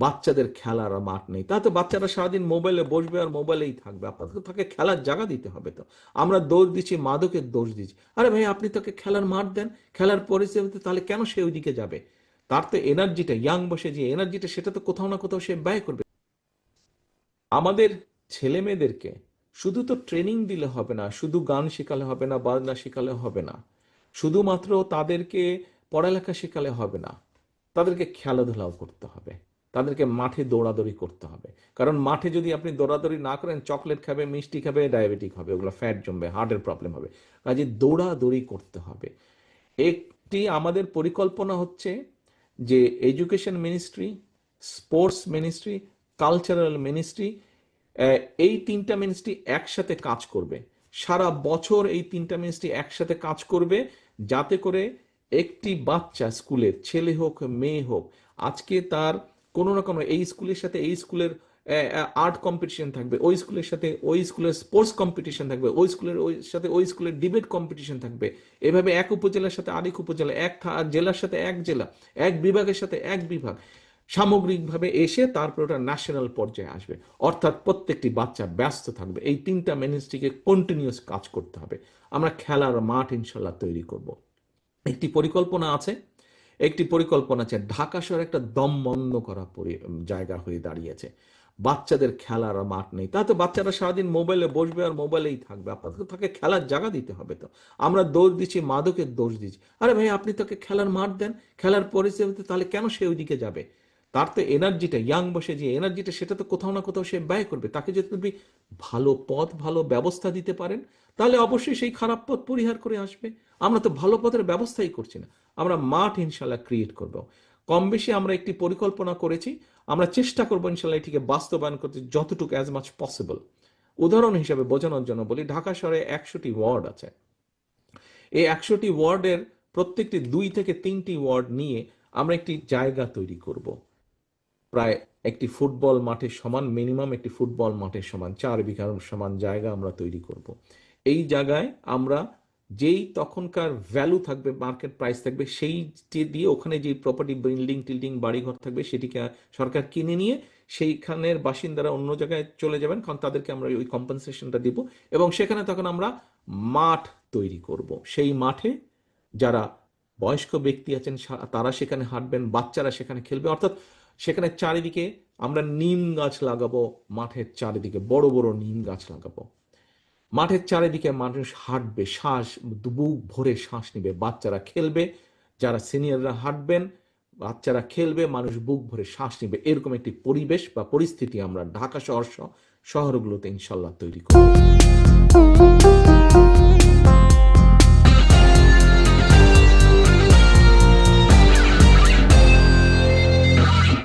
বাচ্চাদের খেলার মাঠ নেই, তাতে বাচ্চারা সারাদিন মোবাইলে বসবে আর মোবাইলেই থাকবে। আপনাকে তাকে খেলার জায়গা দিতে হবে। তো আমরা দোষ দিচ্ছি, মাদকের দোষ দিচ্ছি। আরে ভাই, আপনি তাকে খেলার মাঠ দেন, খেলার পরিস্থিতিতে, তাহলে কেন সে ওইদিকে যাবে? তার তো এনার্জিটা, ইয়াং বসে যে এনার্জিটা, সেটা তো কোথাও না কোথাও সে ব্যয় করবে। আমাদের ছেলে মেয়েদেরকে শুধু তো ট্রেনিং দিলে হবে না, শুধু গান শেখালে হবে না, বাজনা শেখালে হবে না, শুধুমাত্র তাদেরকে পড়ালেখা শেখালে হবে না, তাদেরকে খেলাধুলাও করতে হবে, তাদেরকে মাঠে দৌড়াদৌড়ি করতে হবে। কারণ মাঠে যদি আপনি দৌড়াদৌড়ি না করেন, চকলেট খাবে, মিষ্টি খাবে, ডায়াবেটিক হবে, ওগুলো ফ্যাট জমবে, হার্টের প্রবলেম হবে। কাজে দৌড়াদৌড়ি করতে হবে। একটি আমাদের পরিকল্পনা হচ্ছে যে education ministry, sports ministry, cultural ministry, এই তিনটা মিনিস্ট্রি একসাথে কাজ করবে। সারা বছর এই তিনটা মিনিস্ট্রি একসাথে কাজ করবে, যাতে করে একটি বাচ্চা, স্কুলের ছেলে হোক মেয়ে হোক, আজকে তার কোনো না কোনো, এই স্কুলের সাথে এই স্কুলের আর্ট কম্পিটিশন থাকবে, ওই স্কুলের সাথে ওই স্কুলের স্পোর্টস কম্পিটিশন থাকবে, ওই স্কুলের ওই সাথে ওই স্কুলের ডিবেট কম্পিটিশন থাকবে। এভাবে এক উপজেলার সাথে আরেক উপজেলা, এক জেলার সাথে এক জেলা, এক বিভাগের সাথে এক বিভাগ, সামগ্রিকভাবে এসে তারপর ওটা ন্যাশনাল পর্যায়ে আসবে। অর্থাৎ প্রত্যেকটি বাচ্চা ব্যস্ত থাকবে। এই তিনটা মিনিস্ট্রিকে কন্টিনিউয়াস কাজ করতে হবে। আমরা খেলার মাঠ ইনশাল্লাহ তৈরি করব। একটি পরিকল্পনা আছে, ঢাকা শহর একটা দম বন্ধ করা জায়গা হয়ে দাঁড়িয়েছে। বাচ্চাদের খেলার মাঠ নেই, তাতে বাচ্চারা সারাদিন মোবাইলে বসবে আর মোবাইলেই থাকবে। আপনাকে তাকে খেলার জায়গা দিতে হবে। তো আমরা দোষ দিচ্ছি, মাদকের দোষ দিচ্ছি। আরে ভাই, আপনি তাকে খেলার মাঠ দেন, খেলার পরিস্থিতিতে, তাহলে কেন সে ওইদিকে যাবে? তার তো এনার্জিটা, ইয়াং বসে যে এনার্জিটা, সেটা তো কোথাও না কোথাও সে ব্যয় করবে। তাকে যদি আপনি ভালো পথ, ভালো ব্যবস্থা দিতে পারেন, তাহলে অবশ্যই সেই খারাপ পথ পরিহার করে আসবে। আমরা তো ভালো পথের ব্যবস্থাই করছি না। আমরা মাঠ ইনশাল্লাহ ক্রিয়েট করব। কম বেশি আমরা একটি পরিকল্পনা করেছি, আমরা চেষ্টা করবো ইনশাল্লাহ এটিকে বাস্তবায়ন করতে যতটুকু, অ্যাজ মাচ পসিবল। উদাহরণ হিসাবে বোঝানোর জন্য বলি, ঢাকা শহরে 100টি ওয়ার্ড আছে। এই 100টি ওয়ার্ডের প্রত্যেকটি 2 থেকে 3টি ওয়ার্ড নিয়ে আমরা একটি জায়গা তৈরি করব। প্রায় একটি ফুটবল মাঠের সমান, মিনিমাম একটি ফুটবল মাঠের সমান 4 বিঘার সমান জায়গা আমরা তৈরি করব। এই জায়গায় আমরা যেই তখনকার ভ্যালু থাকবে, মার্কেট প্রাইস থাকবে, সেই দিয়ে ওখানে যে প্রপার্টি, বিল্ডিং টিল্ডিং, বাড়িঘর থাকবে, সেটিকে সরকার কিনে নিয়ে সেইখানের বাসিন্দারা অন্য জায়গায় চলে যাবেন, কারণ তাদেরকে আমরা ওই কম্পেনসেশনটা দিব। এবং সেখানে তখন আমরা মাঠ তৈরি করব। সেই মাঠে যারা বয়স্ক ব্যক্তি আছেন তারা সেখানে হাঁটবেন, বাচ্চারা সেখানে খেলবে। অর্থাৎ সেখানে চারিদিকে আমরা নিম গাছ লাগাবো, মাঠের চারিদিকে বড় বড় নিম গাছ লাগাবো। মাঠের চারিদিকে মানুষ হাঁটবে, বুক ভরে শ্বাস নিবে, বাচ্চারা খেলবে, যারা সিনিয়ররা হাঁটবেন, বাচ্চারা খেলবে, মানুষ বুক ভরে শ্বাস নিবে। এরকম একটি পরিবেশ বা পরিস্থিতি আমরা ঢাকা শহরগুলোতে ইনশাল্লাহ তৈরি করব।